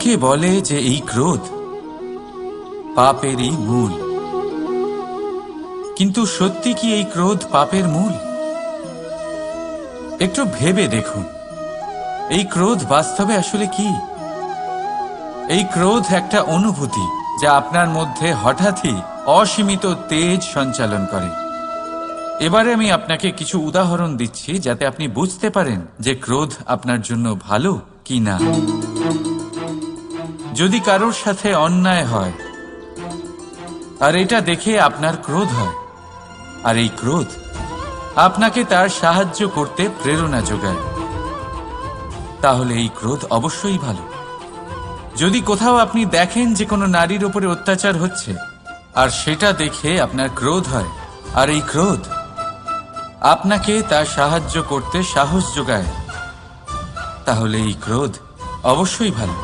অনেকে বলে যে এই ক্রোধ পাপেরই মূল, কিন্তু সত্যি কি এই ক্রোধ পাপের মূল? একটু ভেবে দেখুন, এই ক্রোধ বাস্তবে আসলে কি? এই ক্রোধ একটা অনুভূতি যা আপনার মধ্যে হঠাৎই অসীমিত তেজ সঞ্চালন করে। এবারে আমি আপনাকে কিছু উদাহরণ দিচ্ছি যাতে আপনি বুঝতে পারেন যে ক্রোধ আপনার জন্য ভালো কি না। যদি কারোর সাথে অন্যায় হয় আর এটা দেখে আপনার ক্রোধ হয়, আর এই ক্রোধ আপনাকে তার সাহায্য করতে প্রেরণা যোগায়, তাহলে এই ক্রোধ অবশ্যই ভালো। যদি কোথাও আপনি দেখেন যে কোনো নারীর উপরে অত্যাচার হচ্ছে আর সেটা দেখে আপনার ক্রোধ হয়, আর এই ক্রোধ আপনাকে তার সাহায্য করতে সাহস যোগায়, তাহলে এই ক্রোধ অবশ্যই ভালো।